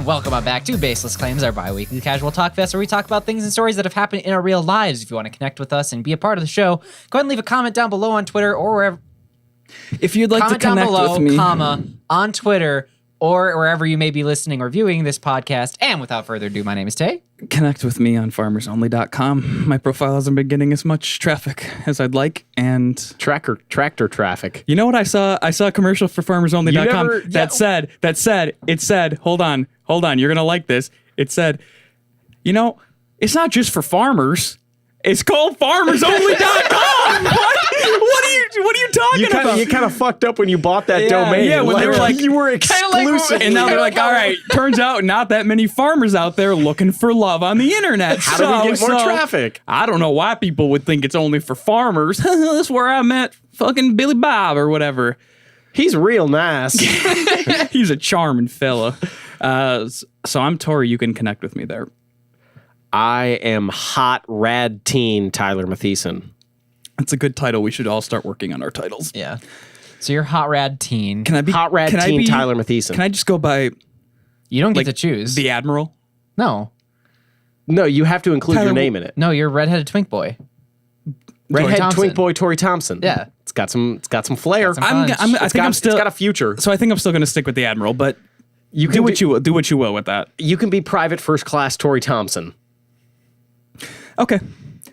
welcome on back to Baseless Claims, our bi-weekly casual talk fest where we talk about things and stories that have happened in our real lives. If you want to connect with us and be a part of the show, go ahead and leave a comment down below on Twitter or wherever. If you'd like to connect with me, on Twitter or wherever you may be listening or viewing this podcast. And without further ado, my name is Tay. Connect with me on farmersonly.com. My profile hasn't been getting as much traffic as I'd like, and tractor traffic. You know what I saw? I saw a commercial for farmersonly.com that said, hold on, you're gonna like this. It said, you know, it's not just for farmers. It's called farmersonly.com. What are you talking about? You kind of fucked up when you bought that domain. Yeah, when they were like, you were exclusive. And now they're like, all right, turns out not that many farmers out there looking for love on the internet. How do we get more traffic? I don't know why people would think it's only for farmers. That's where I met fucking Billy Bob or whatever. He's real nice. He's a charming fella. So I'm Tori. You can connect with me there. I am hot rad teen Tyler Mathieson. That's a good title. We should all start working on our titles. Yeah. So you're hot rad teen. Can I be hot rad teen Tyler Mathieson? Can I just go by? You don't get to choose. The Admiral? No. No, you have to include your name in it. No, you're redheaded twink boy. Redhead twink boy Tori Thompson. Yeah. It's got some flair. It's got a future. So I think I'm still going to stick with the Admiral, but you can do what you will with that. You can be private first class Tori Thompson. Okay.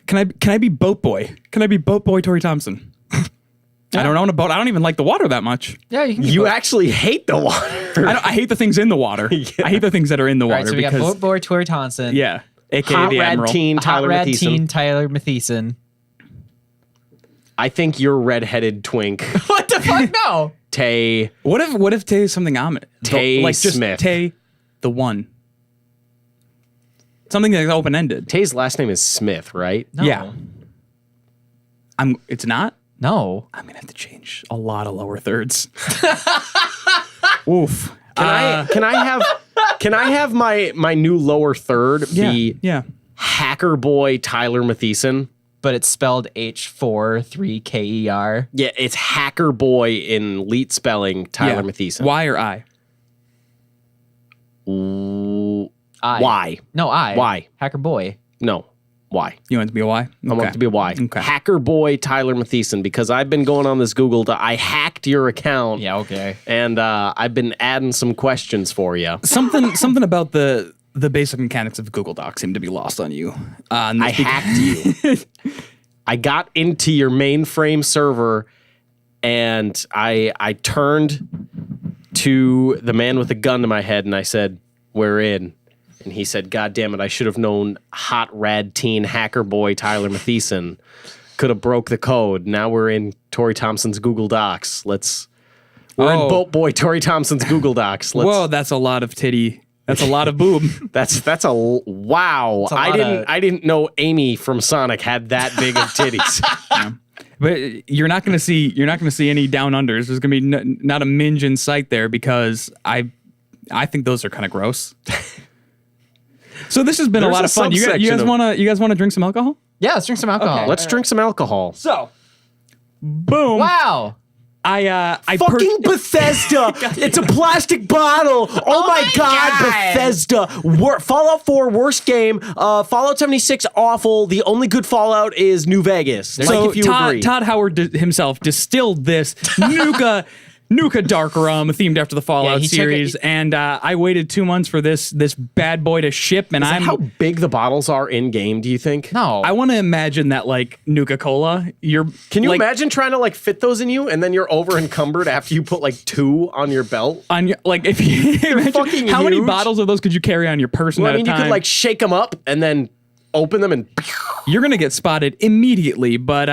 Can I be boat boy? Can I be boat boy Tori Thompson? Yeah. I don't own a boat. I don't even like the water that much. Yeah, you can. You actually hate the water. I hate the things in the water. Yeah. I hate the things that are in the water. Right, so we got boat boy Tori Thompson. Yeah, aka hot the rad Admiral. Teen Tyler hot rad Mathieson. teen Tyler Mathieson. I think you're redheaded twink. What the fuck? No. Tay. What if Tay is something I'm Tay like just Smith. Tay, the one. Something that's open ended. Tay's last name is Smith, right? No. Yeah. It's not? No. I'm gonna have to change a lot of lower thirds. Oof. Can I have my new lower third be Hacker Boy Tyler Mathieson? But it's spelled H43KER. Yeah, it's Hacker Boy in leet spelling Tyler Mathieson. Y or I? I. Y. No, I. Y. Hacker boy. No. Y. You want it to be a Y? Okay. I want it to be a Y. Okay. Hacker Boy Tyler Mathieson, because I've been going on this Google. I hacked your account. Yeah, okay. And I've been adding some questions for you. Something about the basic mechanics of Google Docs seem to be lost on you. I hacked you. I got into your mainframe server, and I turned to the man with a gun to my head, and I said, "We're in." And he said, "God damn it, I should have known hot rad teen hacker boy Tyler Mathieson could have broke the code. Now we're in Tori Thompson's Google Docs. We're in Boat Boy Tori Thompson's Google Docs. Whoa, that's a lot of titty. That's a lot of boob. That's a wow. I didn't know Amy from Sonic had that big of titties. Yeah. But you're not going to see any down unders. There's going to be not a minge in sight there, because I think those are kind of gross. So this has been a lot of fun. You guys want to drink some alcohol? Yeah, let's drink some alcohol. Okay. Let's drink some alcohol. So, boom. Wow. I fucking Bethesda. It's a plastic bottle. Oh my God, Bethesda. Fallout 4 worst game. Fallout 76 awful. The only good Fallout is New Vegas. So if you agree. Todd Howard himself distilled this Nuka Dark Rum themed after the Fallout series, and I waited 2 months for this bad boy to ship. And how big the bottles are in game, do you think? No. I want to imagine that, like Nuka Cola. Can you imagine trying to like fit those in you, and then you're over encumbered after you put like 2 on your belt? If you imagine, how many bottles of those could you carry on your person at a time? You could like shake them up and then open them and you're gonna get spotted immediately. But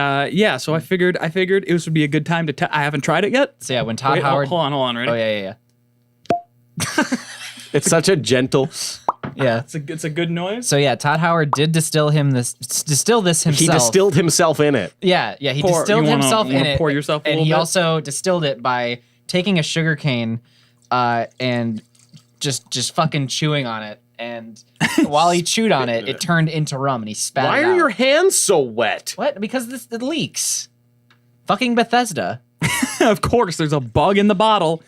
so I figured it would be a good time to. I haven't tried it yet. So yeah, when Todd Howard. Hold on, ready? Oh yeah. It's such a gentle. Yeah, it's a good noise. So yeah, Todd Howard did distill this himself. He distilled himself in it. Yeah, he distilled himself in it. Pour yourself a little bit? And he also distilled it by taking a sugar cane and just fucking chewing on it. And while he chewed on it, it turned into rum, and he spat it out. Why are your hands so wet? What? Because it leaks. Fucking Bethesda. Of course, there's a bug in the bottle.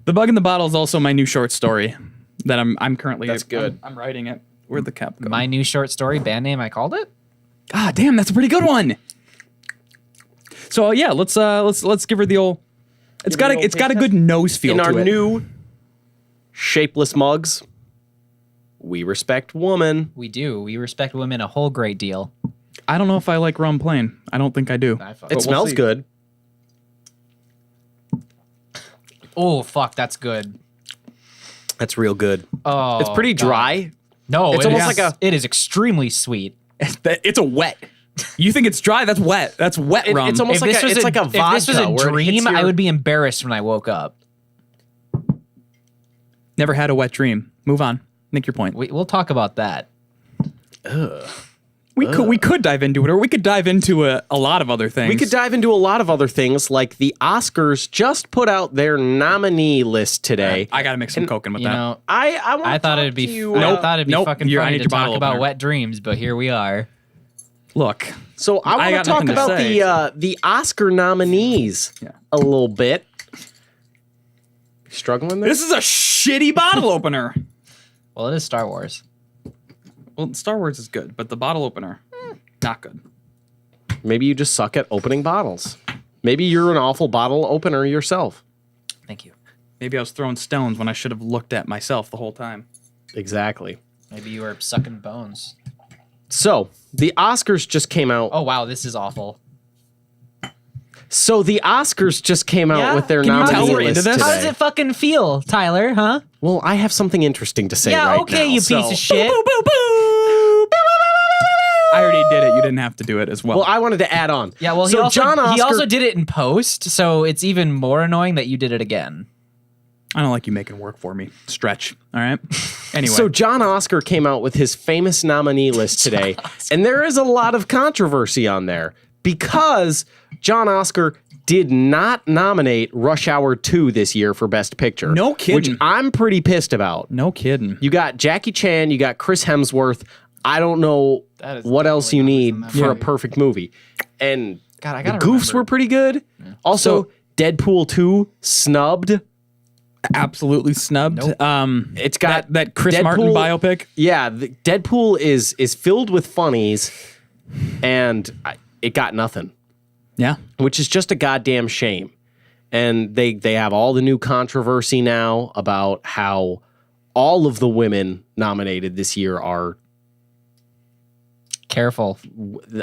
The bug in the bottle is also my new short story. that I'm currently. That's good. I'm writing it. Where'd the cap go? My new short story, band name, I called it. Ah, damn, that's a pretty good one. So yeah, let's give her the old. It's got a good nose feel In to our it. new shapeless mugs, we respect woman. We do. We respect women a whole great deal. I don't know if I like rum plain. I don't think I do. It smells good. Oh, fuck, that's good. That's real good. Oh, It's pretty God. dry. No, It's almost like it is extremely sweet. It's a wet. You think it's dry? That's wet. That's wet rum. It's almost like it's like a vodka. If this was a where it hits dream, I your- would be embarrassed when I woke up. Never had a wet dream. Move on. Make your point. We'll talk about that. We could dive into it, or we could dive into a lot of other things. We could dive into a lot of other things, like the Oscars just put out their nominee list today. I gotta mix some coke in with You that. know, I thought it'd be. you. I thought it'd be Nope. fucking I funny need to your talk bottle about opener. wet dreams, but here we are. Look, So I I want got to talk nothing to about say. the Oscar nominees a little bit. Struggling there? this is a shitty bottle opener. Well, it is Star Wars. Well, Star Wars is good, but the bottle opener, not good. Maybe you just suck at opening bottles. Maybe you're an awful bottle opener yourself. Thank you. Maybe I was throwing stones when I should have looked at myself the whole time. Exactly. Maybe you were sucking bones. So the Oscars just came out. Oh wow, this is awful. So the Oscars just came out Yeah? with their Can you tell nominee we're list into this? today. How does it fucking feel, Tyler? Huh? Well, I have something interesting to say Yeah, right okay, now. you piece of shit. I already did it. You didn't have to do it as well. Well, I wanted to add on. Yeah, well, so he Oscar, also did it in post, so it's even more annoying that you did it again. I don't like you making work for me. Stretch. All right. Anyway. So John Oscar came out with his famous nominee list today, and there is a lot of controversy on there because John Oscar did not nominate Rush Hour 2 this year for Best Picture. No kidding. Which I'm pretty pissed about. no kidding. You got Jackie Chan, you got Chris Hemsworth. I don't know That is what else you definitely need not in that for a movie. perfect movie. And God, I the gotta goofs were pretty good. Also, Deadpool 2 snubbed. Absolutely snubbed. Nope. It's got that Chris Martin biopic. Yeah, the Deadpool is filled with funnies, and it got nothing, Yeah. which is just a goddamn shame. And they have all the new controversy now about how all of the women nominated this year are Careful.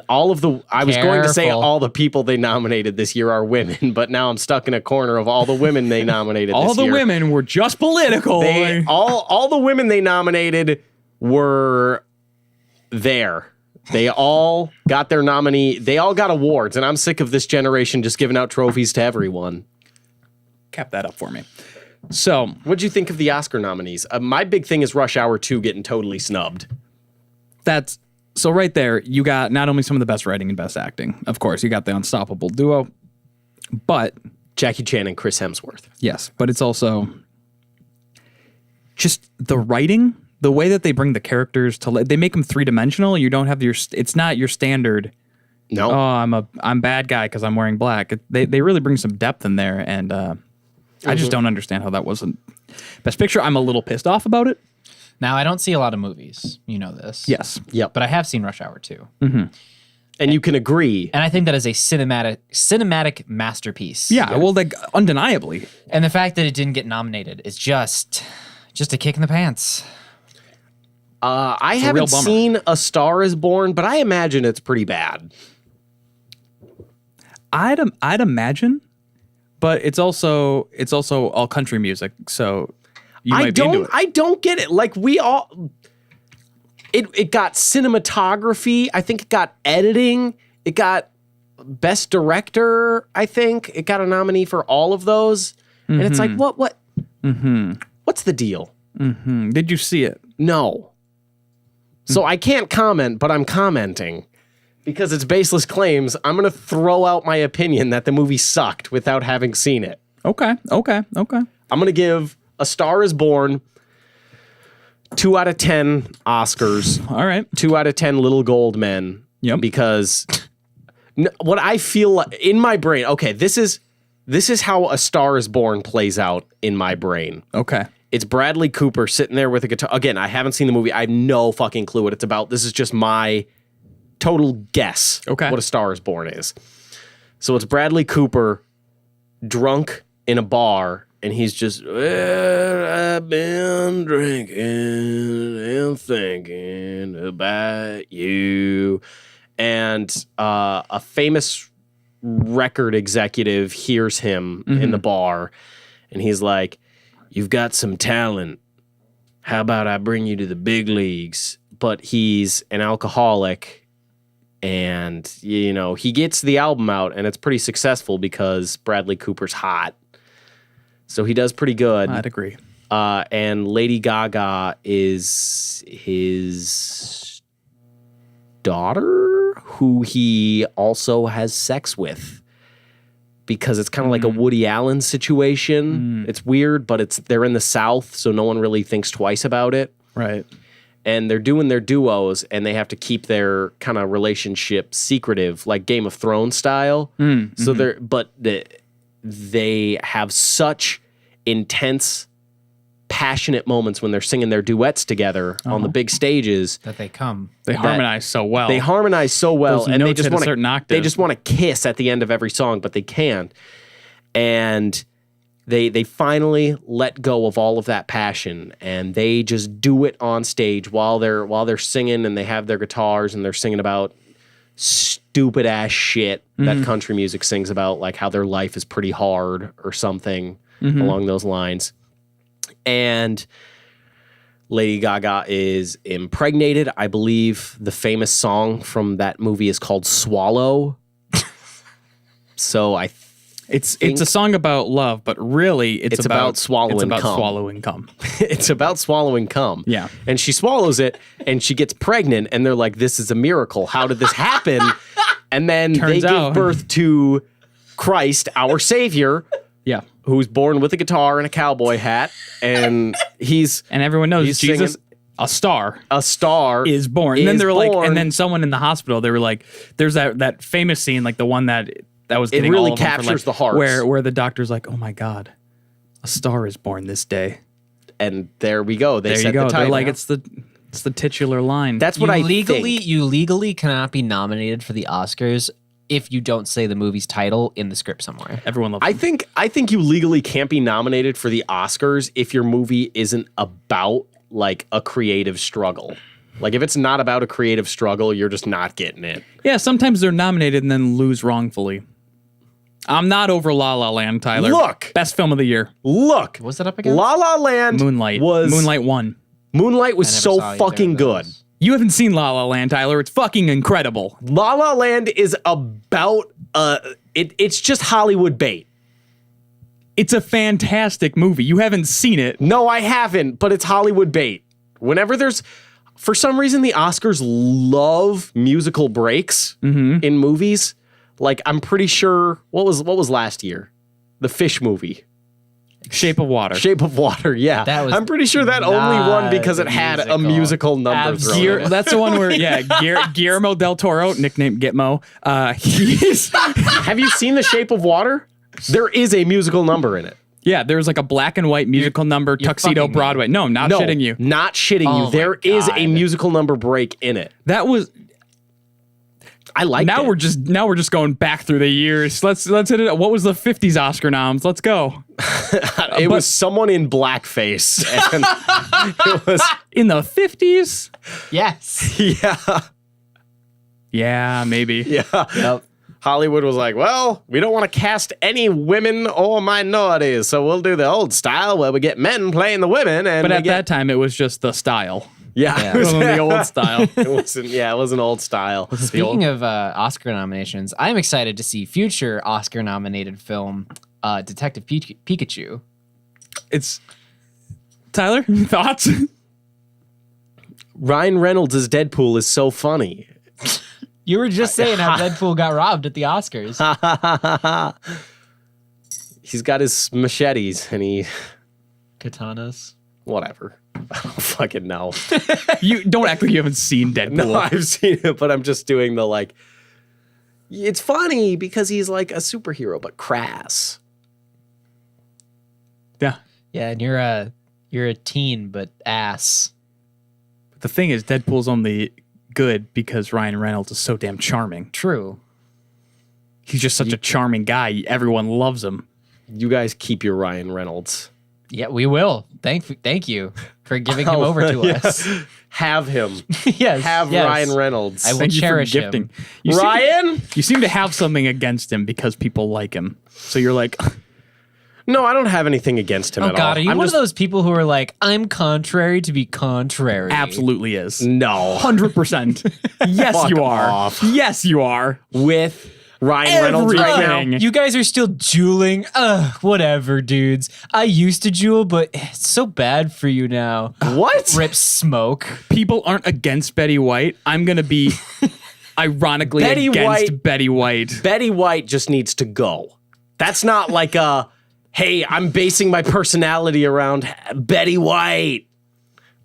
all of the. I was going to say Careful. all the people they nominated this year are women, but now I'm stuck in a corner of all the women they nominated. All this the year. women were just political. They all the women they nominated were there. They all got their nominee. They all got awards, and I'm sick of this generation just giving out trophies to everyone. Cap that up for me. So What'd you think of the Oscar nominees? My big thing is Rush Hour 2 getting totally snubbed. that's so right there. You got not only some of the best writing and best acting. Of course, you got the unstoppable duo, but Jackie Chan and Chris Hemsworth. yes, but it's also just the writing, the way that they bring the characters to they make them three-dimensional. You don't have it's not your standard. No, Oh, I'm bad guy because I'm wearing black. They really bring some depth in there, and I just don't understand how that wasn't Best Picture. I'm a little pissed off about it. Now, I don't see a lot of movies. You know this. Yes, yep. But I have seen Rush Hour 2. And you can agree. And I think that is a cinematic masterpiece. yeah. Well, like undeniably, And the fact that it didn't get nominated is just a kick in the pants. I real haven't bummer. seen A Star Is Born, but I imagine it's pretty bad. I'd imagine, but it's also all country music, so you might be into it. I don't get it. Like we all, it got cinematography. I think it got editing. It got best director. I think it got a nominee for all of those. And it's like, what? What's the deal? Did you see it? No. So I can't comment, but I'm commenting because it's baseless claims. I'm going to throw out my opinion that the movie sucked without having seen it. Okay. I'm going to give A Star Is Born 2 out of 10 Oscars. All right. 2 out of 10 little gold men. Yep. Because what I feel in my brain, okay, this is how A Star Is Born plays out in my brain. Okay. It's Bradley Cooper sitting there with a guitar. Again, I haven't seen the movie. I have no fucking clue what it's about. This is just my total guess what A Star is Born is. So it's Bradley Cooper drunk in a bar, and he's just, well, I've been drinking and thinking about you. And a famous record executive hears him in the bar, and he's like, you've got some talent. How about I bring you to the big leagues? But he's an alcoholic, and, you know, he gets the album out, and it's pretty successful because Bradley Cooper's hot. So he does pretty good. I'd agree. And Lady Gaga is his daughter, who he also has sex with. Because it's kind of like a Woody Allen situation. It's weird, but they're in the South, so no one really thinks twice about it. Right. And they're doing their duos, and they have to keep their kind of relationship secretive, like Game of Thrones style. So they have such intense, passionate moments when they're singing their duets together on the big stages that they come. They harmonize so well. They harmonize so well, Those and they notes just hit a certain octave. they just want to kiss at the end of every song, but they can't. And they finally let go of all of that passion, and they just do it on stage while they're singing, and they have their guitars, and they're singing about stupid ass shit that country music sings about, like how their life is pretty hard or something along those lines. And Lady Gaga is impregnated. I believe the famous song from that movie is called Swallow. So it's a song about love, but really it's about swallowing cum. Swallowing cum. It's about swallowing cum. Yeah. And she swallows it, and she gets pregnant, and they're like, this is a miracle. How did this happen? And then they give birth to Christ, our Savior. Yeah. Who's born with a guitar and a cowboy hat, and and everyone knows Jesus, singing, a star is born. And then they're like, and then someone in the hospital, they were like, there's that famous scene, like the one that was getting really all of them captures for, like, the heart, where the doctor's like, oh my God, a star is born this day. And there we go. They there said you go. the title. They're like, it's the titular line. That's what You legally cannot be nominated for the Oscars if you don't say the movie's title in the script somewhere. Everyone loves it. I think you legally can't be nominated for the Oscars if your movie isn't about like a creative struggle. Like if it's not about a creative struggle, you're just not getting it. Yeah, sometimes they're nominated and then lose wrongfully. I'm not over La La Land, Tyler. Look. Best film of the year. Look. What's that up against? La La Land Moonlight won. Moonlight was so fucking good. You haven't seen La La Land, Tyler. It's fucking incredible. La La Land is about it's just Hollywood bait. It's a fantastic movie. You haven't seen it. No, I haven't, but it's Hollywood bait. Whenever for some reason the Oscars love musical breaks in movies. Like I'm pretty sure what was last year? The Fish movie. Shape of Water. Shape of Water, yeah. I'm pretty sure that only won because it had a musical number thrown in it. That's the one where, Guillermo del Toro, nicknamed Gitmo, Have you seen The Shape of Water? There is a musical number in it. Yeah, there's like a black and white musical number, Tuxedo Broadway. No, not shitting you. Not shitting you. There is a musical number break in it. That was... I like it. Now we're just going back through the years. Let's hit it. What was the 50s Oscar noms? Let's go. It was someone in blackface. And it was in the 50s? Yes. Yeah. Yeah, maybe. Yeah. Yep. Hollywood was like, well, we don't want to cast any women or minorities, so we'll do the old style where we get men playing the women. But at that time, it was just the style. Yeah. It was the old style. It was an old style. Speaking of Oscar nominations, I'm excited to see future Oscar-nominated film, Detective Pikachu. It's... Tyler, thoughts? Ryan Reynolds as Deadpool is so funny. You were just saying how Deadpool got robbed at the Oscars. He's got his machetes and Katanas. Whatever. I don't fucking know. You don't act like you haven't seen Deadpool. No, I've seen it, but I'm just doing the like. It's funny because he's like a superhero, but crass. Yeah. Yeah, and You're a teen, but ass. The thing is, Deadpool's only good because Ryan Reynolds is so damn charming. True. He's just such a charming guy. Everyone loves him. You guys keep your Ryan Reynolds. Yeah, we will. Thank you for giving him over to us. Have him. Yes. Have yes. Ryan Reynolds. I will Thank cherish you for gifting. him. Ryan? You seem to have something against him because people like him. So you're like, No, I don't have anything against him Oh at God, all. are you I'm one just of those people who are like, I'm contrary to be contrary? absolutely is. no 100%. Yes, Fuck you are. off. Yes, you are. with Ryan Reynolds right now. Everything. You guys are still jeweling. Whatever, dudes. I used to jewel, but it's so bad for you now. What? Rip Smoke. People aren't against Betty White. I'm going to be ironically Betty against White- Betty White. Betty White just needs to go. That's not like a, hey, I'm basing my personality around Betty White.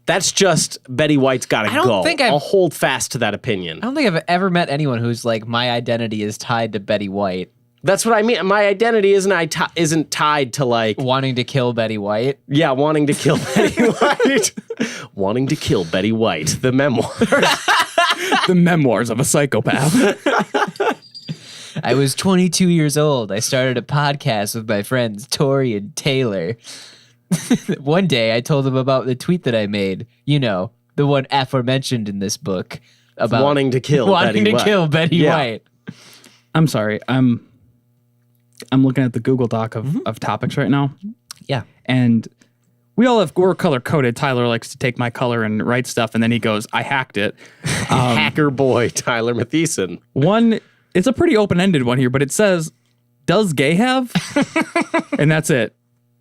That's just Betty White's got to I don't go. think I've- I'll hold fast to that opinion. I don't think I've ever met anyone who's like, my identity is tied to Betty White. That's what I mean. My identity isn't tied to like, Wanting to kill Betty White. yeah, wanting to kill Betty White. Wanting to kill Betty White, the memoir. The memoirs of a psychopath. I was 22 years old. I started a podcast with my friends Tori and Taylor. One day I told them about the tweet that I made. You know, the one aforementioned in this book about Wanting to kill wanting Betty to White. kill Betty Yeah. White. I'm sorry. I'm looking at the Google Doc of topics right now. Yeah. And we're color coded. Tyler likes to take my color and write stuff, and then he goes, I hacked it. Hacker boy Tyler Mathieson. One, it's a pretty open-ended one here, but it says, does gay have? And that's it.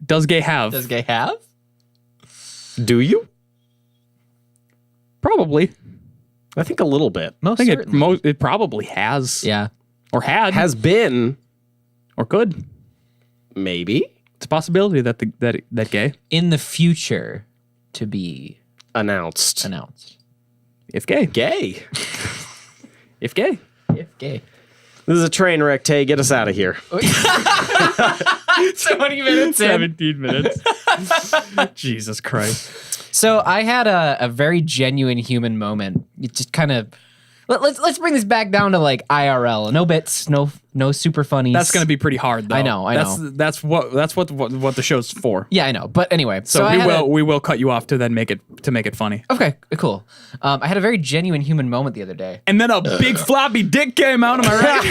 Does gay have? Does gay have? Do you? Probably. I think a little bit. I Most think certainly. it probably has. Yeah. Or had. Has been, or could. maybe, It's a possibility that that gay, In the future to be announced. announced. if gay. Gay. If gay. If gay. This is a train wreck, Tay. Get us out of here. 20 minutes in. 17 minutes. Jesus Christ. So I had a very genuine human moment. It just kind of let's bring this back down to like IRL. No bits, no super funnies. That's going to be pretty hard, though. I know. That's what the show's for. Yeah, I know. But anyway, So I had we will cut you off to then make it funny. Okay, cool. I had a very genuine human moment the other day. And then a big floppy dick came out. Am I right?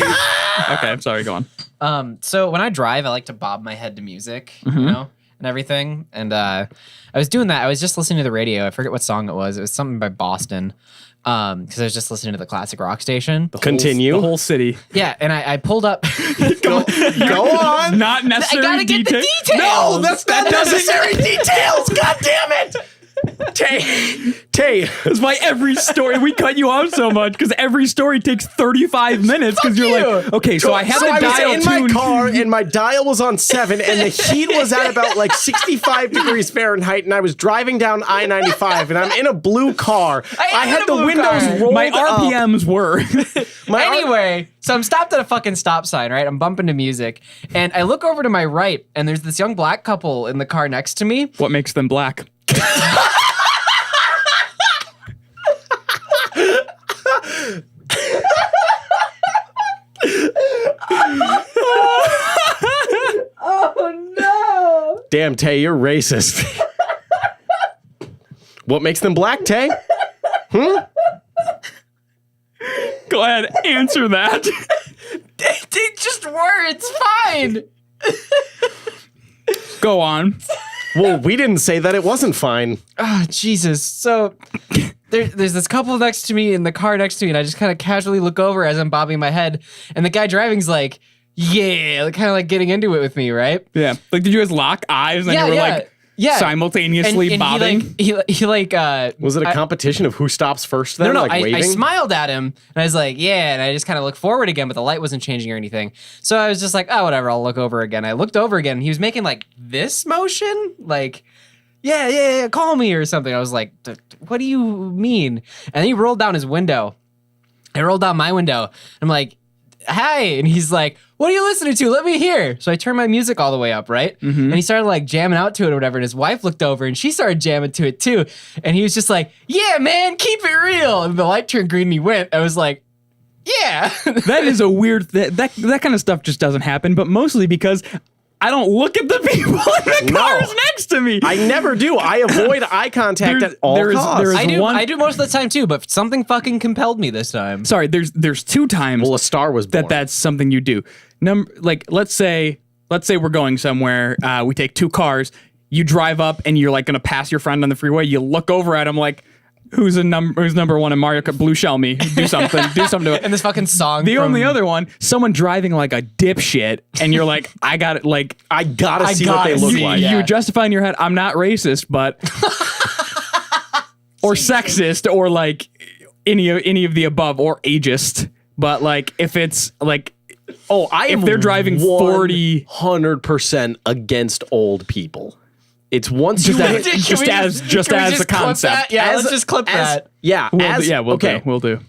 Okay, I'm sorry. Go on. So when I drive, I like to bob my head to music, you know, and everything. And I was doing that. I was just listening to the radio. I forget what song it was. It was something by Boston. Because I was just listening to the classic rock station. Continue. The whole city. Yeah, and I pulled up. Go on. Not necessary. I gotta get the details. No, that's not necessary details. God damn it. Tay. That's why every story we cut you off so much because every story takes 35 minutes because you're like, okay, so I have So a I dial was in tuned. my car and my dial was on 7 and the heat was at about like 65 degrees Fahrenheit and I was driving down I-95 and I'm in a blue car. I in had a the blue windows car. rolled My up. RPMs were. Anyway, so I'm stopped at a fucking stop sign, right? I'm bumping to music, and I look over to my right, and there's this young black couple in the car next to me. What makes them black? Damn, Tay, you're racist. What makes them black, Tay? Go ahead, answer that. It's just words, fine. Go on. Well, we didn't say that it wasn't fine. Oh, Jesus. So there's this couple next to me in the car next to me, and I just kind of casually look over as I'm bobbing my head, and the guy driving's like, yeah, kind of like getting into it with me, right? Yeah. Like, did you guys lock eyes and you were like simultaneously bobbing? He like Was it a competition of who stops first then? No, like I waving? smiled at him and I was like, yeah, and I just kind of looked forward again, but the light wasn't changing or anything. So I was just like, oh, whatever, I'll look over again. I looked over again and he was making like this motion, like, yeah, call me or something. I was like, what do you mean? And then he rolled down his window. I rolled down my window. I'm like, hi. And he's like, what are you listening to? Let me hear. So I turned my music all the way up, right? And he started like jamming out to it or whatever. And his wife looked over and she started jamming to it too. And he was just like, yeah, man, keep it real. And the light turned green and he went. I was like, yeah. That is a weird, that kind of stuff just doesn't happen, but mostly because I don't look at the people in the cars next to me. I never do. I avoid eye contact at all costs. I do most of the time too, but something fucking compelled me this time. Sorry, there's 2 times Well, a star was born. that's something you do. Like let's say we're going somewhere, we take 2 cars, you drive up and you're like gonna pass your friend on the freeway, you look over at him like, who's number 1 in Mario Kart? Blue Shell me. Do something to it. And this fucking song. The only other one, someone driving like a dipshit, and you're like, I gotta see what they look like. You justify in your head, I'm not racist, but or sexist, or like any of the above, or ageist. But like if it's like, if they're driving 40, 100% against old people. It's once you just as a concept. Yeah, let's just clip that. Yeah, we'll do.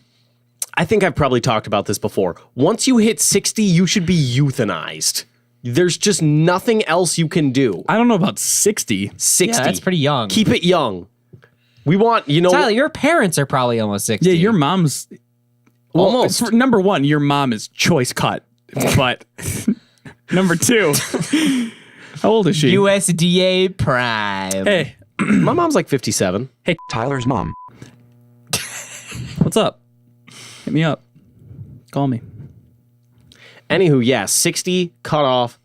I think I've probably talked about this before. Once you hit 60, you should be euthanized. There's just nothing else you can do. I don't know about 60. 60. Yeah, that's pretty young. Keep it young. We want, Tyler, your parents are probably almost 60. Yeah, your mom's almost. Number 1, your mom is choice cut, but number 2. How old is she? USDA Prime. Hey. My mom's like 57. Hey, Tyler's mom. What's up? Hit me up. Call me. Anywho, yeah, 60, cut off,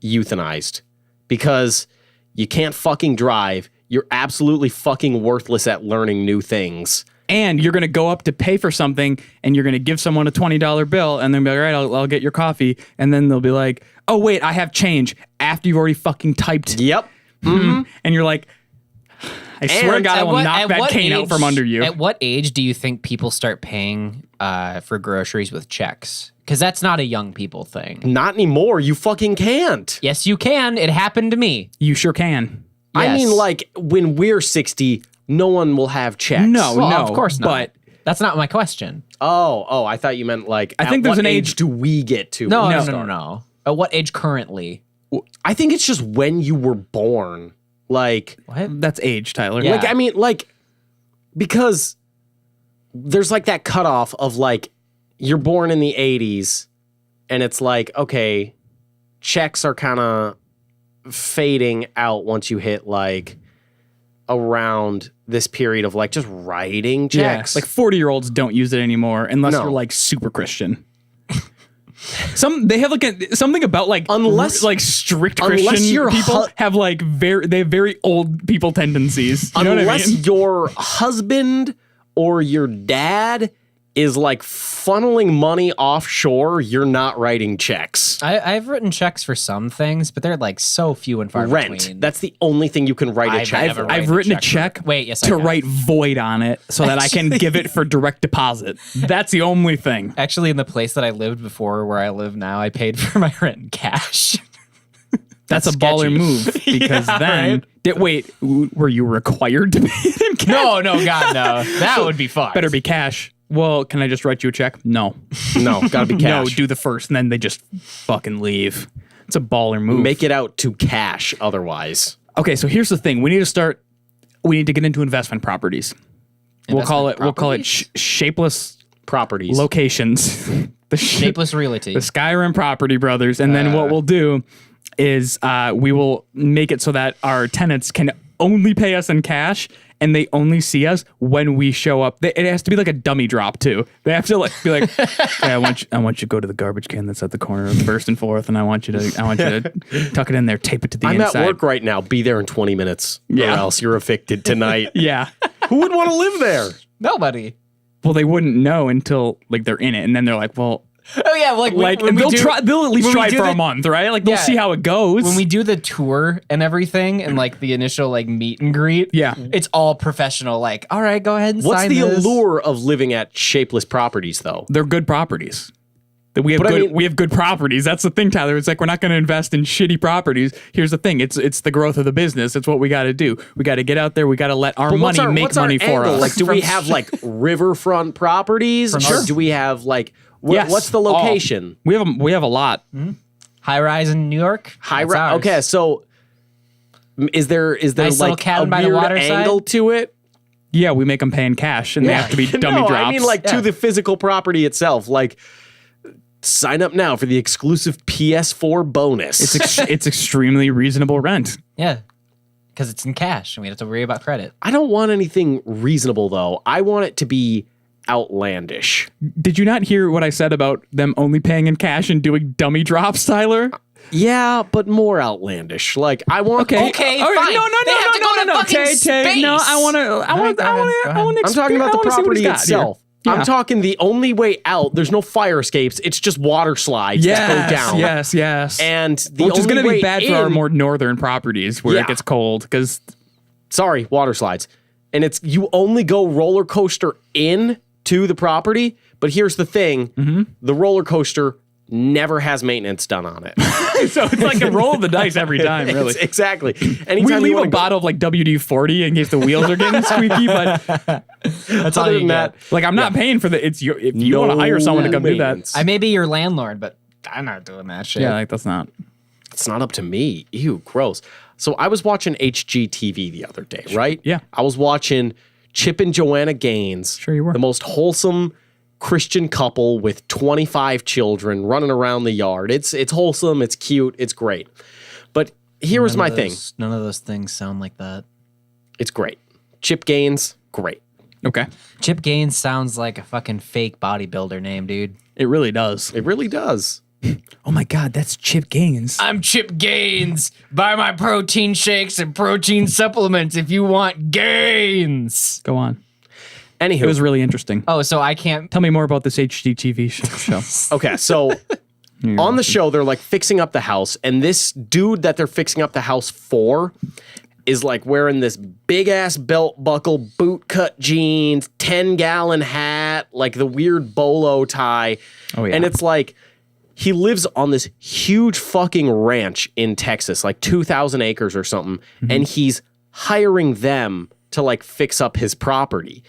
euthanized. Because you can't fucking drive. You're absolutely fucking worthless at learning new things. And you're going to go up to pay for something, and you're going to give someone a $20 bill, and they'll be like, all right, I'll get your coffee. And then they'll be like, oh, wait, I have change, after you've already fucking typed. Yep. Mm-hmm. And you're like, I swear to God, I will knock that cane out from under you. At what age do you think people start paying for groceries with checks? Because that's not a young people thing. Not anymore. You fucking can't. Yes, you can. It happened to me. You sure can. Yes. I mean, like, when we're 60... no one will have checks. No, of course not. But that's not my question. Oh, I thought you meant like. I think there's an age. Do we get to? No. At what age currently? I think it's just when you were born. Like what? That's age, Tyler. Yeah. Like I mean, like because there's like that cutoff of like you're born in the 80s, and it's like okay, checks are kind of fading out once you hit like around this period of like just writing checks. Like 40-year-olds don't use it anymore unless you're like super Christian. They have like something about like like strict Christian people have like they have very old people tendencies. You know what I mean? Your husband or your dad is like funneling money offshore, you're not writing checks. I've written checks for some things, but they're like so few and far between. That's the only thing you can write a check. I've written a check to write void on it so that I can give it for direct deposit. That's the only thing. Actually, in the place that I lived before where I live now, I paid for my rent in cash. That's a baller move because then wait, were you required to pay it in cash? No, God, no. That would be fucked. Better be cash. Well, can I just write you a check? No, gotta be cash. No, do the first, and then they just fucking leave. It's a baller move. Make it out to cash otherwise. Okay, so here's the thing: we need to get into investment properties. We'll call it Shapeless Properties Locations. Shapeless Realty. The Skyrim Property Brothers, and then what we'll do is we will make it so that our tenants can only pay us in cash, and they only see us when we show up. It has to be like a dummy drop too. They have to be like, hey, I want you to go to the garbage can that's at the corner of First and Fourth, and I want you to tuck it in there, tape it to the inside. I'm at work right now. Be there in 20 minutes, or else you're evicted tonight. Yeah, who would want to live there? Nobody. Well, they wouldn't know until like they're in it, and then they're like, well. Oh yeah, they'll at least try for a month, right? Like they'll see how it goes. When we do the tour and everything, and like the initial like meet and greet, it's all professional. Like, all right, go ahead and sign this. What's the allure of living at Shapeless Properties, though? They're good properties. We have good properties. That's the thing, Tyler. It's like we're not going to invest in shitty properties. Here's the thing: it's the growth of the business. It's what we got to do. We got to get out there. We got to let our money make money for us. Like, do we have like riverfront properties, or do we have like Yes. What's the location? Oh, we have a lot. High rise in New York. High That's rise. ours. Okay, so is there Nice little like a cabin by the weird waterside? angle to it? Yeah, we make them pay in cash, and they have to be dummy drops. I mean like to the physical property itself. Like, sign up now for the exclusive PS4 bonus. It's extremely reasonable rent. Yeah, because it's in cash, and we don't have to worry about credit. I don't want anything reasonable though. I want it to be outlandish. Did you not hear what I said about them only paying in cash and doing dummy drops, Tyler? Yeah, but more outlandish. Like I want. Okay, Okay, fine. No. They have to go to fucking Tay. No, space. I want to. I'm talking about the property itself. Yeah. I'm talking the only way out. There's no fire escapes. It's just water slides that go down. Yes. And the Which is only going to be way bad for our more northern properties where it gets cold because. Sorry, water slides. And it's you only go roller coaster in to the property. But here's the thing: the roller coaster never has maintenance done on it. So it's like a roll of the dice every time, really. Exactly. Anytime We you leave a wanna go- bottle of like WD-40 in case the wheels are getting squeaky, but That's all Other you than get. that, like I'm not paying for the. It's your if you want to hire someone to come do that. maintenance. I may be your landlord, but I'm not doing that shit. Yeah, like that's not. It's not up to me. Ew, gross. So I was watching HGTV the other day, right? Yeah. I was watching Chip and Joanna Gaines. Sure you were. The most wholesome Christian couple with 25 children running around the yard. It's wholesome, it's cute, it's great. But here was my thing. None of those things sound like that. It's great. Chip Gaines, great. Okay. Chip Gaines sounds like a fucking fake bodybuilder name, dude. It really does. It really does. Oh my God, that's Chip Gaines. I'm Chip Gaines. Buy my protein shakes and protein supplements if you want gains. Go on. Anywho. It was really interesting. Oh, so I can't. Tell me more about this HGTV show. Okay, so on the show, they're like fixing up the house, and this dude that they're fixing up the house for is like wearing this big ass belt buckle, boot cut jeans, 10-gallon hat, like the weird bolo tie. Oh, yeah. And it's like he lives on this huge fucking ranch in Texas, like 2,000 acres or something, and he's hiring them to like fix up his property.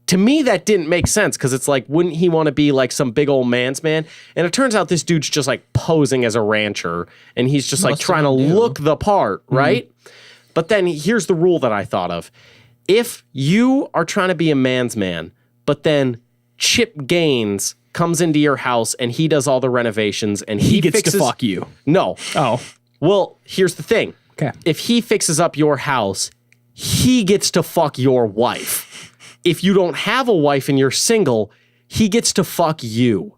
To me, that didn't make sense because it's like, wouldn't he want to be like some big old man's man? And it turns out this dude's just like posing as a rancher and he's just like trying to look the part, right? But then here's the rule that I thought of. If you are trying to be a man's man, but then Chip Gaines comes into your house and he does all the renovations and he Gets fixes, to fuck you. No. Oh. Well, here's the thing. Okay. If he fixes up your house, he gets to fuck your wife. If you don't have a wife and you're single, he gets to fuck you.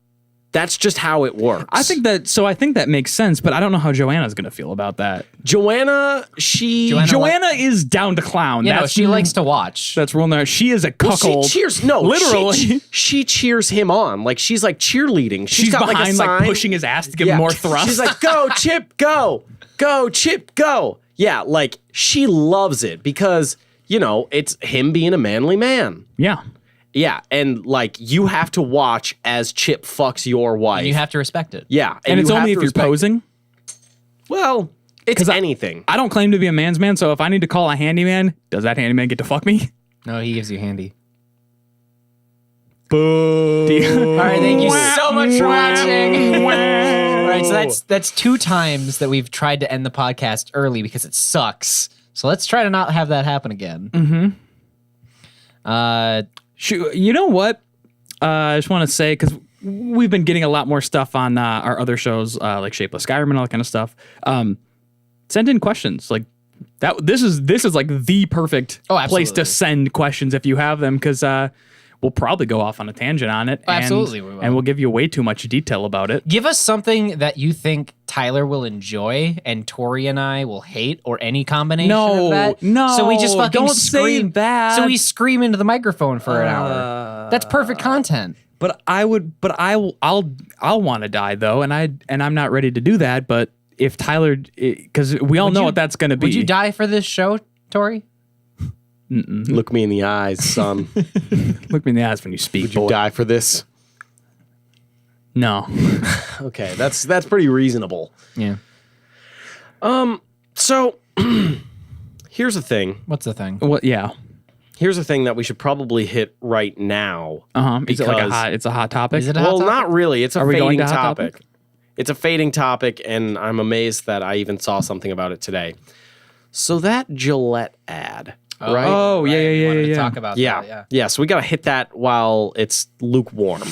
That's just how it works. I think that makes sense, but I don't know how Joanna's going to feel about that. Joanna is down to clown. You know, she likes to watch. That's real nice. She is a well, cuckold. she cheers. No, literally. she cheers him on. Like she's like cheerleading. She's got like a behind, sign. like pushing his ass to give him more thrust. She's like, "Go, Chip, go, go, Chip, go." Yeah, like she loves it because you know it's him being a manly man. yeah. Yeah, and like you have to watch as Chip fucks your wife. And you have to respect it. Yeah, And it's you have only to if you're respect it. posing. Well, it's anything. I don't claim to be a man's man, so if I need to call a handyman, does that handyman get to fuck me? No, he gives you handy. Boo. All right, thank you so much for watching. All right, so that's 2 times that we've tried to end the podcast early because it sucks. So let's try to not have that happen again. You know what? I just want to say, because we've been getting a lot more stuff on our other shows, like Shapeless Skyrim and all that kind of stuff. Send in questions. Like that. This is like the perfect place to send questions if you have them, because we'll probably go off on a tangent on it. Absolutely, we will. And we'll give you way too much detail about it. Give us something that you think Tyler will enjoy and Tori and I will hate, or any combination of that. No, So we just fucking don't scream. say that. So we scream into the microphone for an hour. That's perfect content. But I'll want to die though, and I'm not ready to do that. But if Tyler, because we all know what that's going to be. Would you die for this show, Tori? Look me in the eyes, son. Look me in the eyes when you speak. Would you die for this? No. Okay, that's pretty reasonable. Yeah. So here's the thing. What's the thing? What? Yeah. Here's a thing that we should probably hit right now. Is it like it's a hot topic? Is it a hot topic? Not really. It's a fading to hot topic. topic? It's a fading topic, and I'm amazed that I even saw something about it today. So that Gillette ad, right? Oh, yeah, We wanted to yeah. talk about that. Yeah. So we got to hit that while it's lukewarm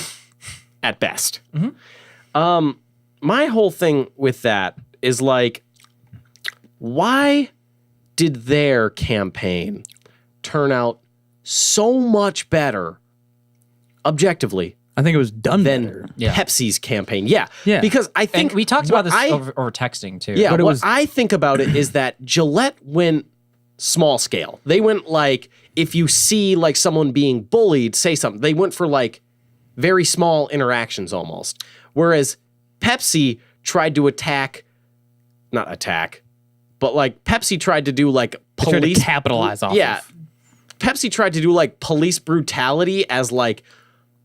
at best. My whole thing with that is like, why did their campaign turn out so much better objectively I think it was done than better. Pepsi's campaign? Yeah. Yeah. Because I think And we talked about this what over texting too. Yeah, But it what was- I think about it is that Gillette went small scale. They went like, if you see like someone being bullied, say something. They went for like very small interactions almost. Whereas Pepsi tried to but like Pepsi tried to do like They tried to police capitalize off Yeah. of. Pepsi tried to do like police brutality as like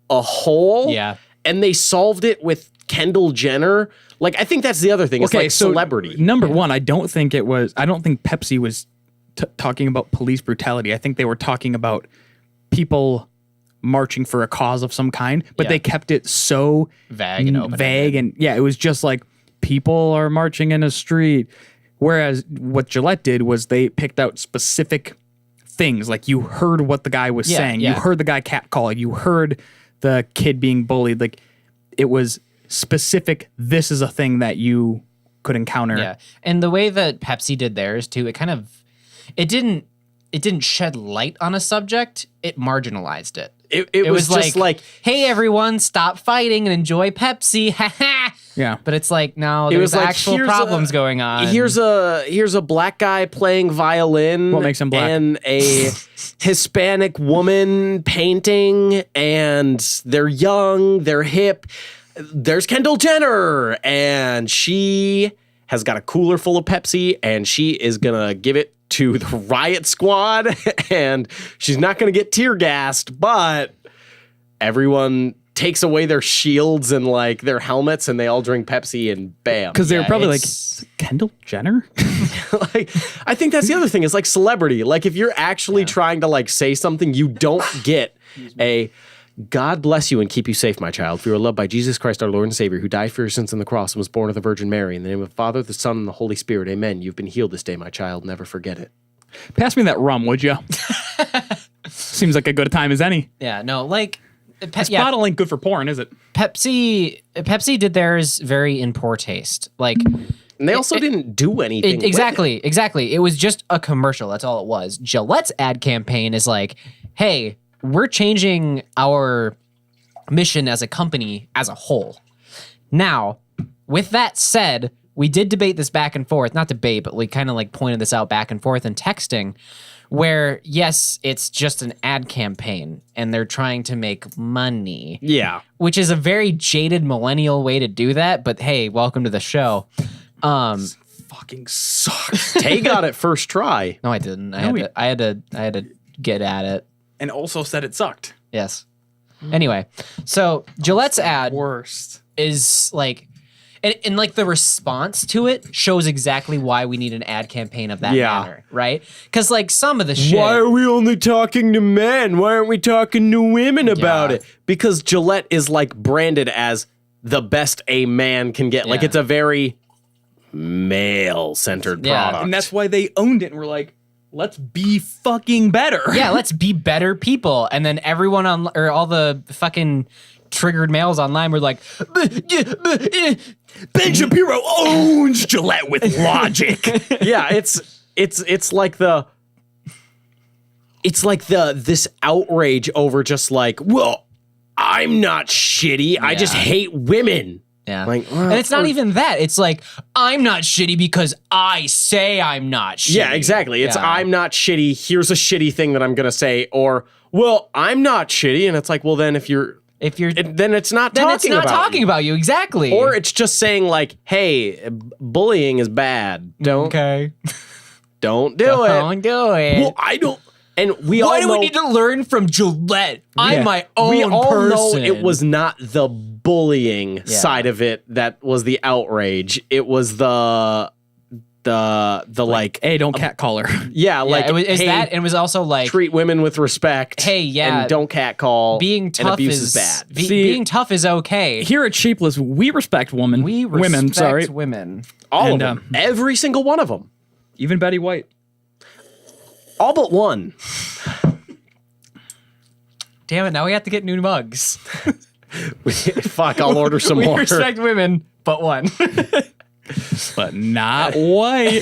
a whole. Yeah. And they solved it with Kendall Jenner. Like, I think that's the other thing. It's like so celebrity. Number one, I don't think Pepsi was talking about police brutality. I think they were talking about people marching for a cause of some kind, but Yeah. they kept it so Vague and open. and it was just like people are marching in a street. Whereas what Gillette did was they picked out specific things. Like you heard what the guy was saying. yeah. You heard the guy catcalling. You heard the kid being bullied. Like it was specific. This is a thing that you could encounter. Yeah. And the way that Pepsi did theirs too, it didn't shed light on a subject, it marginalized it. It was just like, hey everyone, stop fighting and enjoy Pepsi. Ha ha. Yeah. But it's like, no, it there's was like, actual here's problems going on. Here's a black guy playing violin. What makes him black? And a Hispanic woman painting, and they're young, they're hip. There's Kendall Jenner, and she has got a cooler full of Pepsi, and she is gonna give it to the riot squad, and she's not gonna get tear gassed, but everyone takes away their shields and like their helmets, and they all drink Pepsi, and bam. Because they were probably like, it's- Kendall Jenner? Like, I think that's the other thing. Is like celebrity. Like if you're actually trying to like say something, you don't get a God bless you and keep you safe, my child. For you are loved by Jesus Christ, our Lord and Savior, who died for your sins on the cross and was born of the Virgin Mary. In the name of the Father, the Son, and the Holy Spirit. Amen. You've been healed this day, my child. Never forget it. Pass me that rum, would you? Seems like a good time as any. Yeah, no, like This bottle ain't good for porn, is it? Pepsi did theirs very in poor taste. Like And they also didn't do anything. with exactly. It was just a commercial. That's all it was. Gillette's ad campaign is like, hey, we're changing our mission as a company as a whole. Now, with that said, we did debate this back and forth. Not debate, but we kind of like pointed this out back and forth in texting, where yes, it's just an ad campaign and they're trying to make money. Yeah. Which is a very jaded millennial way to do that. But hey, welcome to the show. Fucking sucks. Tay got it first try. No, I didn't. I had to get at it. And also said it sucked. Yes. Anyway, so Gillette's ad Worst. is like, and like the response to it shows exactly why we need an ad campaign of that manner, right? Because like some of the shit. Why are we only talking to men? Why aren't we talking to women about Yeah. it? Because Gillette is like branded as the best a man can get. Like Yeah. it's a very male-centered Yeah, product. And that's why they owned it and were like, let's be fucking better. Yeah, let's be better people. And then everyone on, or all the fucking triggered males online were like, Ben Shapiro owns Gillette with logic. Yeah, it's like this outrage over just like, well, I'm not shitty. I just hate women. yeah. Like, And it's not even that. It's like, I'm not shitty because I say I'm not shitty. Yeah, exactly. It's Yeah. I'm not shitty. Here's a shitty thing that I'm gonna say, or well, I'm not shitty, and it's like, well, then then it's not then talking it's not about talking you. about you. Exactly. Or it's just saying like, hey, bullying is bad. Don't do it. Don't do it. Well, I don't. And we Why all do know, we need to learn from Gillette? I'm my own we all person. know it was not the bullying side of it that was the outrage. It was the like hey, don't catcall her. yeah, like it was, hey, that, and it was also like treat women with respect. Hey, yeah, and don't catcall. being tough and abuse is bad. being tough is okay. Here at Shapeless, we respect women. We respect women. Sorry, women. All and, of them, every single one of them, even Betty White. all but one. Damn it! Now we have to get new mugs. Fuck, I'll order some We more. respect women, but one. But not white.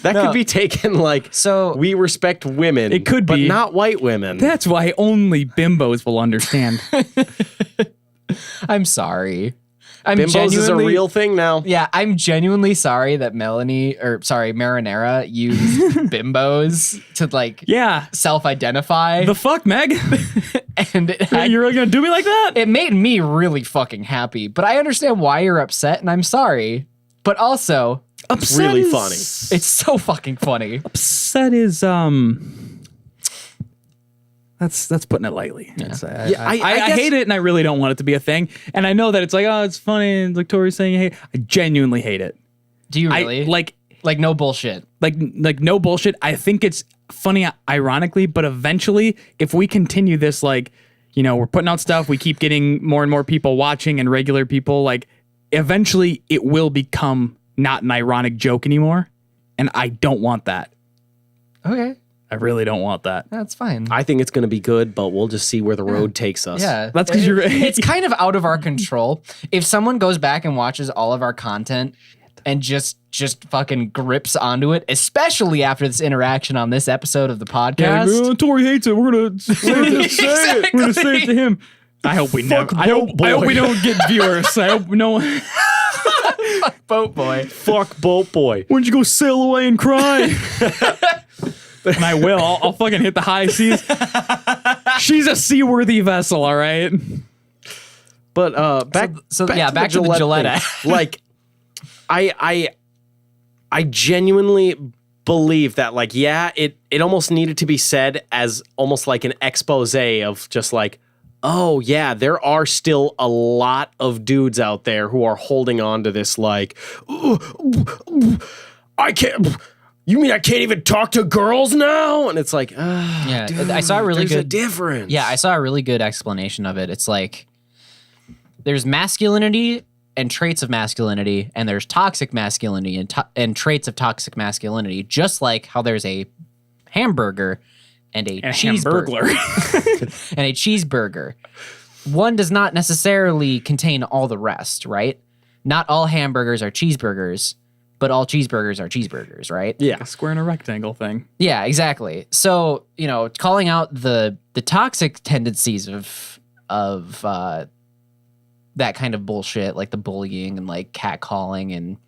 That could be taken like So- we respect women. It could but be. not white women. That's why only bimbos will understand. I'm sorry. I'm Bimbos is a genuinely- real thing now. Yeah, I'm genuinely sorry that Marinara used bimbos to like Yeah. self-identify. The fuck, Meg? And You're really gonna do me like that? it made me really fucking happy. But I understand why you're upset, and I'm sorry. But also, It's really is- funny. it's so fucking funny. Upset is That's putting it lightly. It's, I guess- hate it, and I really don't want it to be a thing. And I know that it's like, oh, it's funny, and like Tori's saying, hey, I genuinely hate it. Do you really? Like no bullshit. no bullshit. I think it's funny, ironically, but eventually, if we continue this, like, you know, we're putting out stuff, we keep getting more and more people watching and regular people, like, eventually it will become not an ironic joke anymore. And I don't want that. Okay, I really don't want that. that's fine. I think it's going to be good, but we'll just see where the road takes us. Yeah, That's 'cause you're- It's kind of out of our control. If someone goes back and watches all of our content and just fucking grips onto it, especially after this interaction on this episode of the podcast. Yeah, Tori hates it. We're gonna say it. We're gonna say it to him. I hope we never. I hope we don't get viewers. I hope no one. Boat boy. Fuck Boat Boy. Why don't you go sail away and cry? And I will. I'll fucking hit the high seas. She's a seaworthy vessel, all right? But back So back to the Gillette thing. Like I genuinely believe that, like, yeah, it almost needed to be said as almost like an expose of just like, oh yeah, there are still a lot of dudes out there who are holding on to this, like, I can't. You mean I can't even talk to girls now? And it's like, Yeah, dude, I saw a really there's a good difference. Yeah, I saw a really good explanation of it. It's like there's masculinity and traits of masculinity, and there's toxic masculinity and traits of toxic masculinity, just like how there's a hamburger and a cheeseburger. And a cheeseburger. One does not necessarily contain all the rest, right? Not all hamburgers are cheeseburgers, but all cheeseburgers are cheeseburgers, right? Yeah. A square and a rectangle thing. Yeah, exactly. So, you know, calling out the toxic tendencies of that kind of bullshit, like the bullying and like catcalling and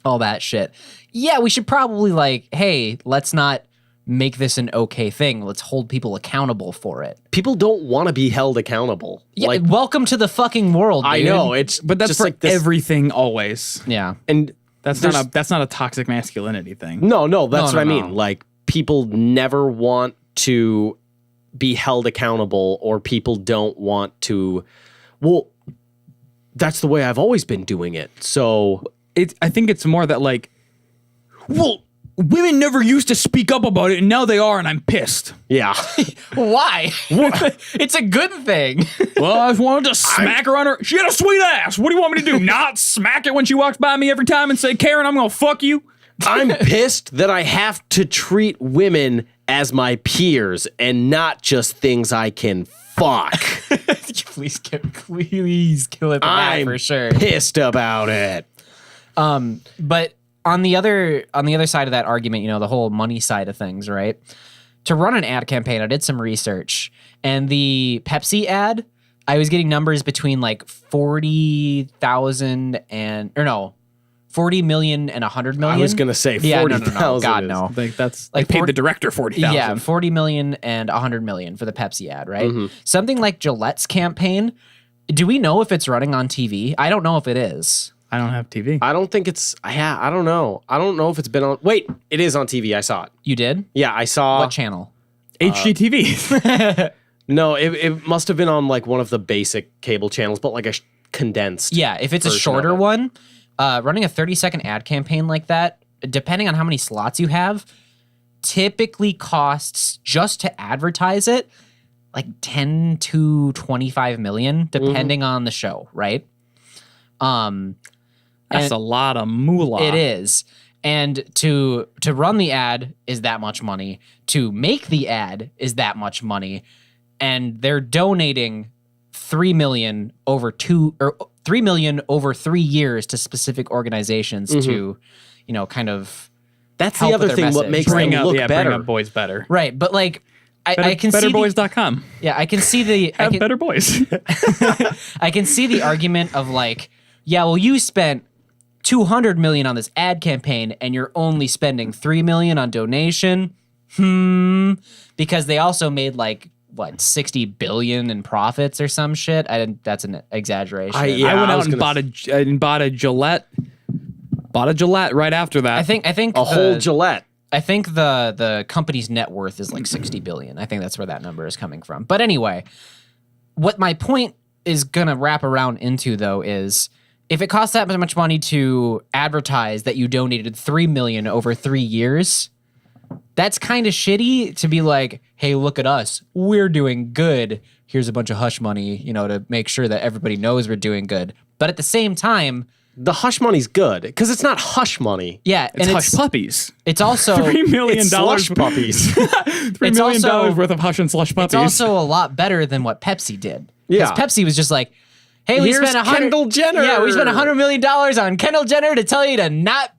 all that shit. Yeah, we should probably like, hey, let's not make this an okay thing. Let's hold people accountable for it. People don't want to be held accountable. Yeah, Like, welcome to the fucking world, dude. I know it's, But that's just for like this, everything always. Yeah. and That's not a toxic masculinity thing. no, that's No, what I no, mean. no. Like, people never want to be held accountable, or people don't want to. Well, that's the way I've always been doing it. So, I think it's more that, like, well, women never used to speak up about it, and now they are, and I'm pissed. yeah. Why? It's a good thing. Well, I just wanted to smack her on her. She had a sweet ass. What do you want me to do? Not smack it when she walks by me every time and say, Karen, I'm going to fuck you? I'm pissed that I have to treat women as my peers and not just things I can fuck. Please kill it I'm for sure. pissed about it. But on the other side of that argument, you know, the whole money side of things, right? To run an ad campaign, I did some research, and the Pepsi ad, I was getting numbers between like 40,000 and 40 million and 100 million. I was going to say 40,000. No. God, no. Like, that's Like like paid 40 the director 40,000. Yeah, 40 million and 100 million for the Pepsi ad, right? Mm-hmm. Something like Gillette's campaign. Do we know if it's running on TV? I don't know if it is. I don't have TV. I don't think it's. Yeah, I don't know. I don't know if it's been on. Wait, it is on TV. I saw it. You did? Yeah, I saw. What channel? HGTV. No, it must have been on like one of the basic cable channels, but like a condensed. Yeah, if it's a version shorter of it. one, running a 30-second ad campaign like that, depending on how many slots you have, typically costs just to advertise it like 10 to 25 million, depending on the show, right? That's a lot of moolah. It is. And to run the ad is that much money. To make the ad is that much money. And they're donating $3 million over 3 years to specific organizations to, kind of. That's help the other with their thing. What message. makes them look better. Bring up boys better. Right, but like I can see betterboys.com. I can see the Have better boys. I can see the argument of like, yeah, well, you spent $200 million on this ad campaign and you're only spending $3 million on donation. Because they also made like what, 60 billion in profits or some shit. That's an exaggeration. I went out and bought a Gillette. Bought a Gillette right after that. I think whole Gillette. I think the company's net worth is like 60 billion. I think that's where that number is coming from. But anyway, what my point is gonna wrap around into though is if it costs that much money to advertise that you donated $3 million over 3 years, that's kind of shitty to be like, hey, look at us. We're doing good. Here's a bunch of hush money, to make sure that everybody knows we're doing good. But at the same time, the hush money's good because it's not hush money. Yeah, it's hush puppies. It's also $3 million slush puppies. $3 million worth of hush and slush puppies. It's also a lot better than what Pepsi did. Yeah, because Pepsi was just like, hey, we spent Kendall Jenner. Yeah, we spent $100 million on Kendall Jenner to tell you to not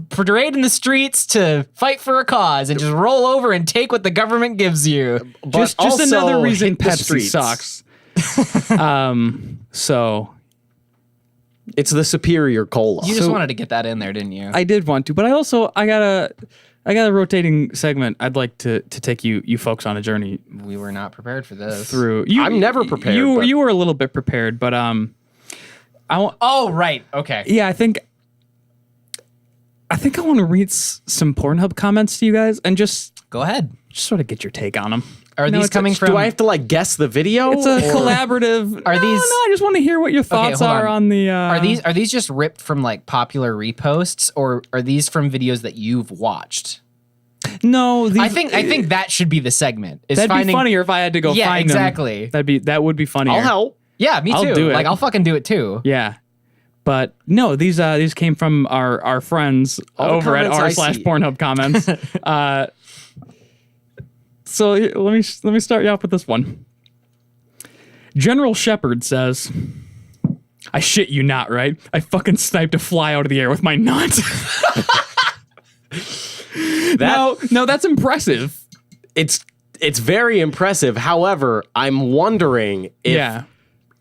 parade in the streets to fight for a cause and just roll over and take what the government gives you. Just another reason Pepsi sucks. So it's the superior cola. You just wanted to get that in there, didn't you? I did want to, but I got a rotating segment. I'd like to take you folks on a journey. We were not prepared for this. I'm never prepared. You were a little bit prepared, but Oh, right. Okay. Yeah, I think I want to read some Pornhub comments to you guys and just go ahead. Just sort of get your take on them. Are these coming from? Do I have to guess the video? It's a collaborative. Are these? No, I just want to hear what your thoughts are on the. Are these just ripped from popular reposts, or are these from videos that you've watched? No, I think that should be the segment. That'd be funnier if I had to go find exactly. them. That would be funnier. I'll help. Yeah, me too. I'll do it. I'll fucking do it too. Yeah. But no, these came from our friends over at r/Pornhub Comments. So let me start you off with this one. General Shepard says, "I shit you not, right? I fucking sniped a fly out of the air with my nut." No, that's impressive. It's very impressive. However, I'm wondering if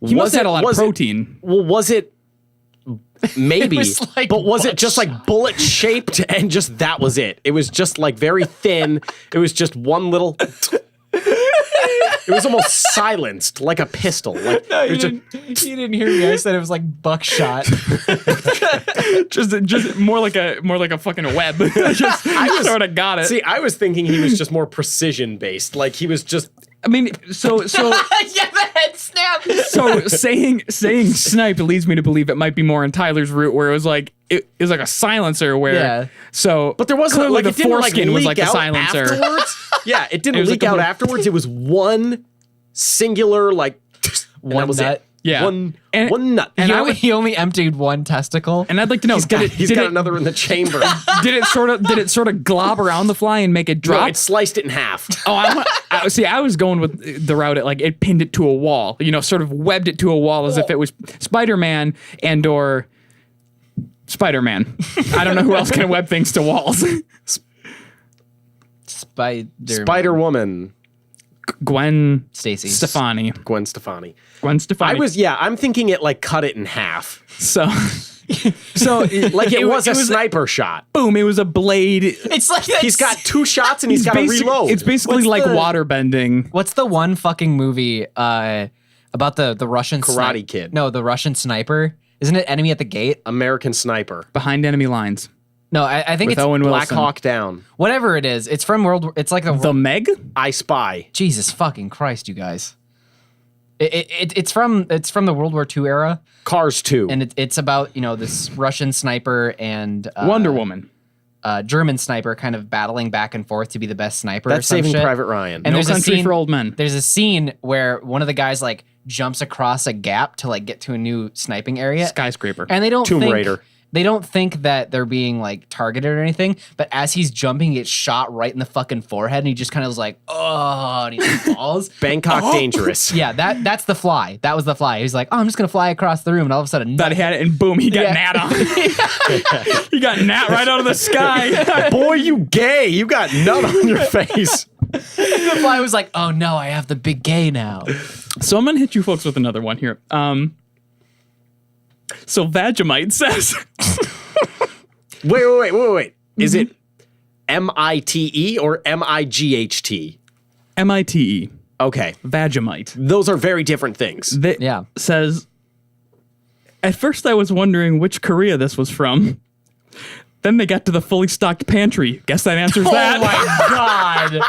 he must have had a lot of protein. Was it? Maybe, but was it just bullet shaped and just that was it? It was just very thin. It was just one little. It was almost silenced like a pistol. You didn't hear me. I said it was like buckshot. just more like a fucking web. I sort of got it. See, I was thinking he was just more precision based. Like he was just. I mean, so yeah, the head snap. So saying snipe leads me to believe it might be more in Tyler's route, where it was like it was like a silencer. Where but there wasn't the foreskin was like a silencer. Afterwards. Yeah, it didn't leak out afterwards. It was one singular one that was nut. It. Yeah, one nut. And he only emptied one testicle. And I'd like to know, he's got another in the chamber. Did it sort of glob around the fly and make it drop? No, it sliced it in half. I was going with the route it pinned it to a wall. Sort of webbed it to a wall as if it was Spider-Man or Spider-Man. I don't know who else can web things to walls. Spider-Woman. Gwen Stacy. Stefani. Gwen Stefani. I'm thinking it cut it in half. So it was a sniper shot. Boom, it was a blade. It's like he's got two shots and he's got to reload. It's basically water bending. What's the one fucking movie about the Russian Karate Kid? No, the Russian sniper. Isn't it Enemy at the Gate? American Sniper. Behind Enemy Lines. No, I think with it's Owen Black Wilson. Hawk Down. Whatever it is, it's from World War. It's like the Meg. I Spy. Jesus fucking Christ, you guys! It's from the World War II era, Cars 2. and it's about this Russian sniper and Wonder Woman. German sniper kind of battling back and forth to be the best sniper. That's or some Saving shit. Private Ryan. And No there's a Country scene for Old Men. There's a scene where one of the guys like jumps across a gap to like get to a new sniping area. Skyscraper. And they don't Tomb think, Raider. They don't think that they're being like targeted or anything, but as he's jumping, he gets shot right in the fucking forehead, and he just kind of was like, oh, and he falls. Bangkok Dangerous. Yeah, that's the fly. That was the fly. He's like, oh, I'm just gonna fly across the room, and all of a sudden, That had it, and boom, he got Nat on. He got Nat right out of the sky. Boy, you gay. You got nut on your face. the fly was like, oh no, I have the big gay now. So I'm gonna hit you folks with another one here. So Vegemite says, Wait. Is it MITE or MIGHT? MITE, Okay. Vegemite. Those are very different things. That Yeah. says, at first I was wondering which Korea this was from. Then they got to the fully stocked pantry. Guess that answers that. Oh my god.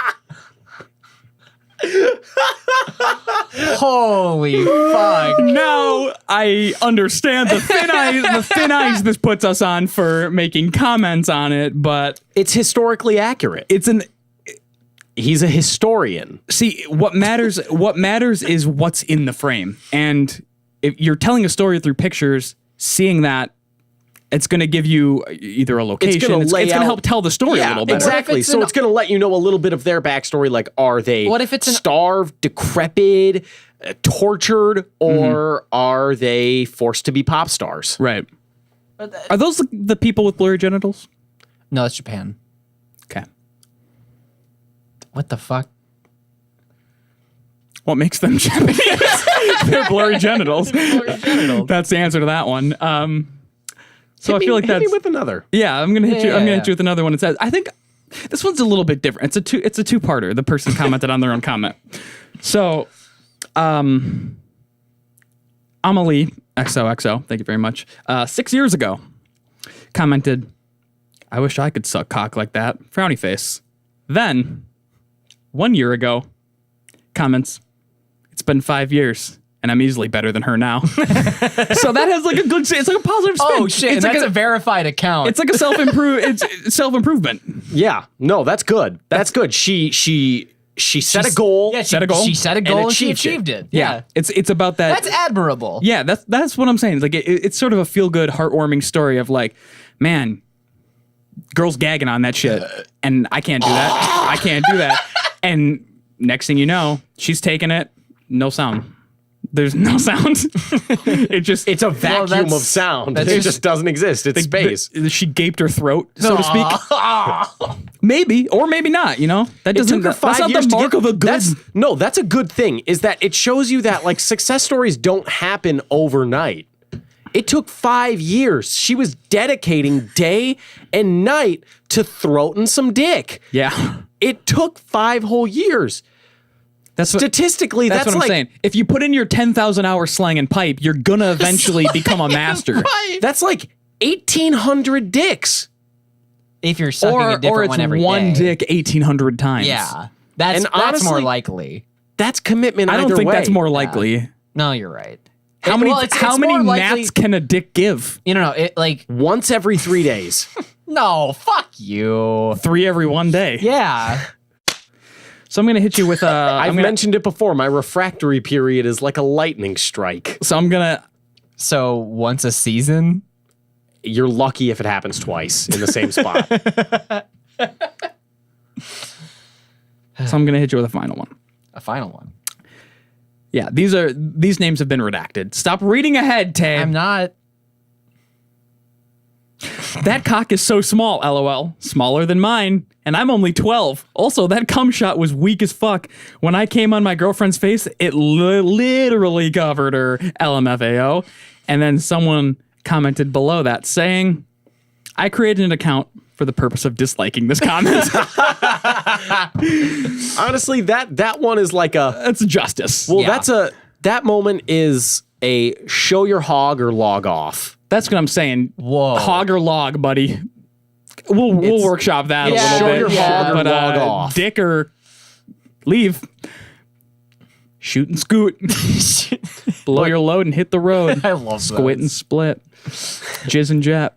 Holy fuck. Now I understand the thin eyes this puts us on for making comments on it, but It's historically accurate. He's a historian. see, what matters is what's in the frame. And if you're telling a story through pictures, seeing that, it's going to give you either a location. It's going to help tell the story a little better. Exactly. it's So an- it's going to let you know a little bit of their backstory. Like, are they What if it's an- starved, decrepit, tortured, or are they forced to be pop stars? Right. Are those the people with blurry genitals? No, that's Japan. Okay. What the fuck? What makes them Japanese? They're blurry genitals. That's the answer to that one. So I feel like Hit me that's with another. yeah. I'm gonna hit you. I'm gonna Yeah. hit you with another one. It says I think this one's a little bit different. It's a two-parter. The person commented on their own comment. So, Amelie XOXO, thank you very much. 6 years ago, commented, "I wish I could suck cock like that." Frowny face. Then, 1 year ago, comments, "It's been 5 years. And I'm easily better than her now." So that has like a good, it's like a positive spin. Oh shit, It's that's like a verified account. it's like a self-improvement. Yeah. No, that's good. That's good. She set a goal. Yeah, Set a goal She set a goal and she achieved achieved it. Yeah. It's about that. That's admirable. Yeah, that's what I'm saying. It's like it's sort of a feel-good, heartwarming story of like, man, girls gagging on that shit, and I can't do that. I can't do that. And next thing you know, she's taking it, no sound. There's no sound. It's a vacuum that's- of sound. that's It just- just doesn't exist. It's space. She gaped her throat, so to speak. Maybe or maybe not. You know that It doesn't. took her That's 5 not years the to mark get, of a good. That's a good thing. Is that it shows you that like success stories don't happen overnight. It took 5 years. She was dedicating day and night to throating some dick. Yeah, It took 5 whole years. that's what, Statistically, that's that's what I'm like saying. If you put in your 10,000 hours slang and pipe, you're gonna eventually become a master. that's like 1,800 dicks. If you're sucking a different Or it's one every one day. dick 1,800 times. Yeah. That's And that's more honestly- likely. That's commitment. I don't either think way. that's more likely. No, you're right. How many gnats can a dick give? It like Once every 3 days. no, fuck you. 3 every one day. Yeah. So I'm gonna hit you with a. I've mentioned it before. My refractory period is like a lightning strike. So I'm gonna. So once a season? You're lucky if it happens twice in the same spot. So I'm gonna hit you with a final one. A final one. Yeah, these names have been redacted. Stop reading ahead, Tay. I'm not. That cock is so small, lol. Smaller than mine, and I'm only 12. Also, that cum shot was weak as fuck. When I came on my girlfriend's face, it literally covered her, LMFAO. And then someone commented below that saying, I created an account for the purpose of disliking this comment. Honestly, that one is like a That's justice. well. Yeah. That moment is a show your hog or log off. That's what I'm saying. Whoa. Hog or log, buddy. We'll workshop that Yeah, a little show bit. your hog or But log off. dick or leave. shoot and scoot, blow your load and hit the road. I love Squit and split, jizz and jet,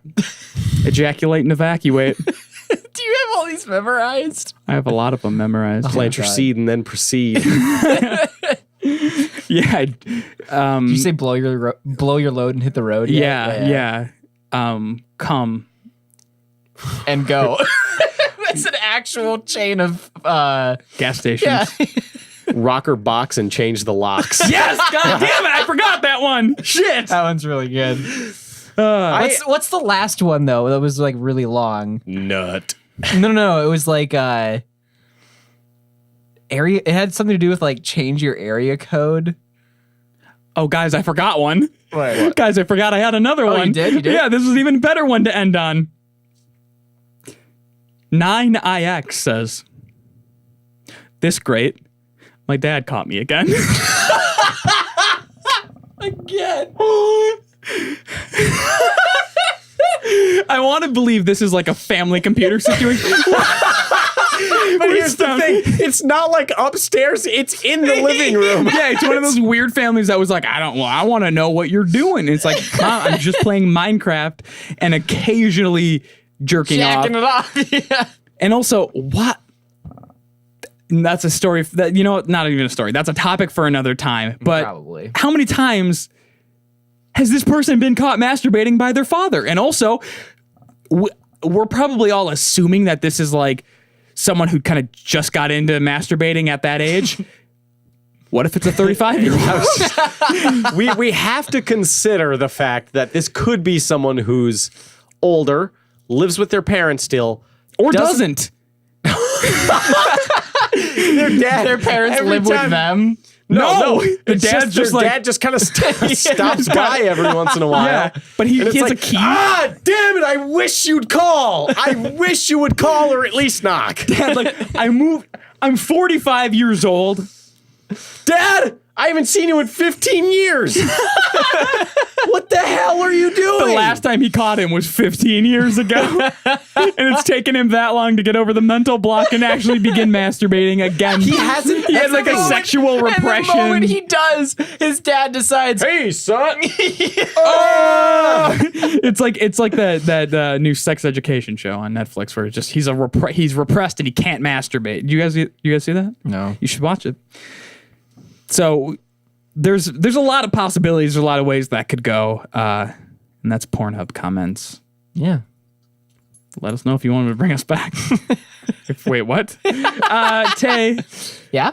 ejaculate and evacuate. Do you have all these memorized? I have a lot of them memorized. Plant your seed and then proceed. Yeah. Did you say blow your load and hit the road? Yeah. Come And go. That's an actual chain of gas stations. yeah. Rocker box and change the locks. Yes, god damn it, I forgot that one. Shit. That one's really good. What's the last one though? That was like really long. Nut. No. It was like area. It had something to do with like change your area code. Oh, guys, I forgot one. What? Guys, I forgot I had another one. You did? Yeah, this is an even better one to end on. 9IX says, "This great. My dad caught me again." Again. I want to believe this is like a family computer situation. But here's the thing. It's not like upstairs. It's in the living room. Yeah, it's one of those weird families that was like, I want to know what you're doing. It's like, Mom, I'm just playing Minecraft and occasionally jerking Jacking off. it off. Yeah. And also, what? And that's a story that, not even a story. That's a topic for another time. But Probably. how many times has this person been caught masturbating by their father? And also, we're probably all assuming that this is like someone who kind of just got into masturbating at that age. What if it's a 35-year-old? We have to consider the fact that this could be someone who's older, lives with their parents still, Or doesn't. Their parents live with them. No. The dad's just like, dad just kind of stops by every once in a while. yeah, but he And it's has like, a key. Ah, damn it! I wish you'd call. I wish you would call or at least knock. Dad, like, I'm 45 years old. Dad, I haven't seen you in 15 years. What the hell are you doing? The last time he caught him was 15 years ago. And it's taken him that long to get over the mental block and actually begin masturbating again. He hasn't. He has like a sexual repression. And the moment he does, his dad decides, Hey, son. It's like that new sex education show on Netflix where it's just he's repressed and he can't masturbate. You guys see that? No. You should watch it. So there's a lot of possibilities. There's a lot of ways that could go. And that's Pornhub Comments. Yeah. Let us know if you want to bring us back. Wait, what? Tay, Yeah?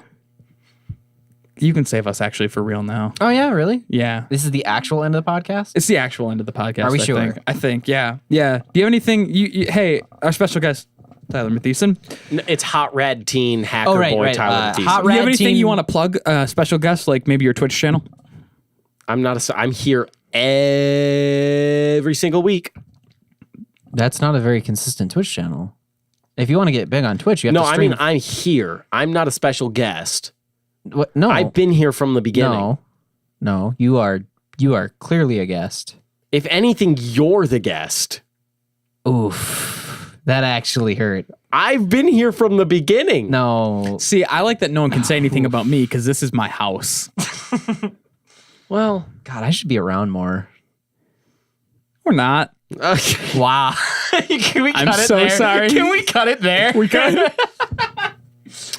you can save us actually for real now. Oh, yeah, really? Yeah. This is the actual end of the podcast? It's the actual end of the podcast. Are we sure? I think, yeah. Yeah. Do you have anything? Hey, our special guest, Tyler Mathieson. It's Hot Rad Teen Hacker Boy Tyler Mathieson. Hot Do you have Rad anything Teen- you want to plug? Special guest, like maybe your Twitch channel? I'm here every single week. That's not a very consistent Twitch channel. If you want to get big on Twitch, you have to stream. I'm here. I'm not a special guest. What? No. I've been here from the beginning. No. You are clearly a guest. If anything, you're the guest. Oof. That actually hurt. I've been here from the beginning. No. See, I like that no one can say anything about me because this is my house. Well, God, I should be around more. Or not. okay. Wow. Can we cut I'm it so there? sorry. Can we cut it there? We could.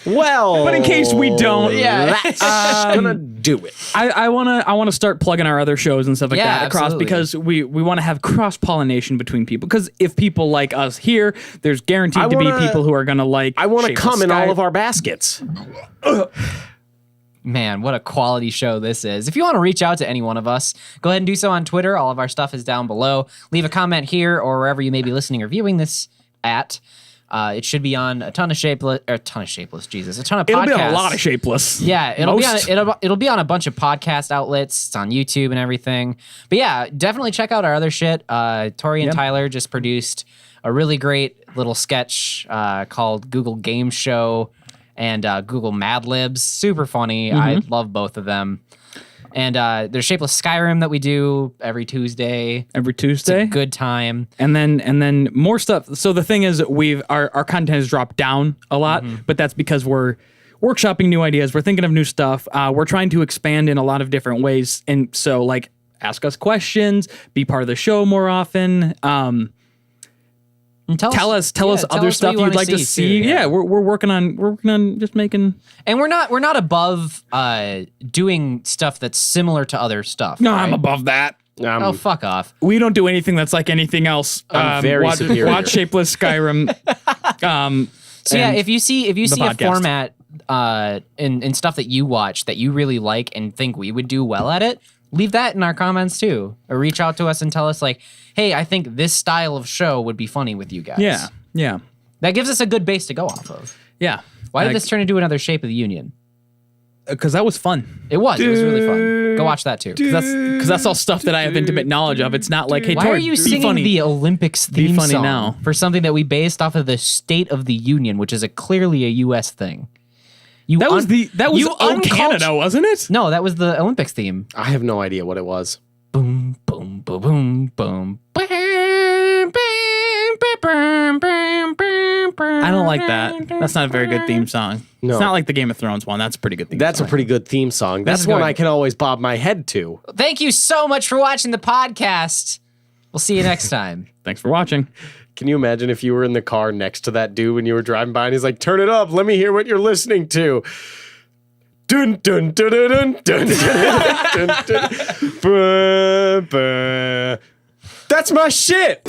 Well, But in case we don't, Yeah. that's gonna do it. I wanna start plugging our other shows and stuff like Yeah, that across absolutely. because we want to have cross pollination between people. Because if people like us here, there's guaranteed to be people who are gonna like. I want to Shapeless come in all Sky. of our baskets. Man, what a quality show this is. If you want to reach out to any one of us, go ahead and do so on Twitter. All of our stuff is down below. Leave a comment here or wherever you may be listening or viewing this at. It should be on a ton of shapeless, Jesus, a ton of podcasts. It'll be on a lot of Shapeless. Yeah, it'll Most. be on it'll be on a bunch of podcast outlets. It's on YouTube and everything. But yeah, definitely check out our other shit. Tori and Tyler just produced a really great little sketch called Google Game Show and Google Mad Libs. Super funny. I love both of them. And there's Shapeless Skyrim that we do every Tuesday. Every Tuesday. Good time. And then more stuff. So the thing is, our content has dropped down a lot, but that's because we're workshopping new ideas. We're thinking of new stuff. We're trying to expand in a lot of different ways. And so, like, ask us questions, be part of the show more often. And tell us other stuff you'd like to see. Too, yeah, we're working on just making. And we're not above doing stuff that's similar to other stuff. No, right? I'm above that. Oh, fuck off. We don't do anything that's like anything else. I'm very superior. Watch Shapeless Skyrim. So yeah, if you see a podcast. format in stuff that you watch that you really like and think we would do well at it, leave that in our comments too. Or reach out to us and tell us like, hey, I think this style of show would be funny with you guys. Yeah. That gives us a good base to go off of. Yeah. Why did this turn into another Shape of the Union? Because that was fun. It was really fun. Go watch that too. Because that's all stuff that I have intimate knowledge of. It's not like, hey, Why Tor, are you be singing funny. the Olympics theme funny song now. for something that we based off of the State of the Union, which is clearly a U.S. thing? That was Canada, wasn't it? No, that was the Olympics theme. I have no idea what it was. Boom, boom, boom, boom, boom. I don't like that. That's not a very good theme song. No. It's not like the Game of Thrones one. That's a pretty good theme That's song. a pretty good theme song. That's is one good. I can always bob my head to. Thank you so much for watching the podcast. We'll see you next time. Thanks for watching. Can you imagine if you were in the car next to that dude when you were driving by and he's like, turn it up, let me hear what you're listening to. Dun dun dun dun dun dun dun dun dun. That's my shit.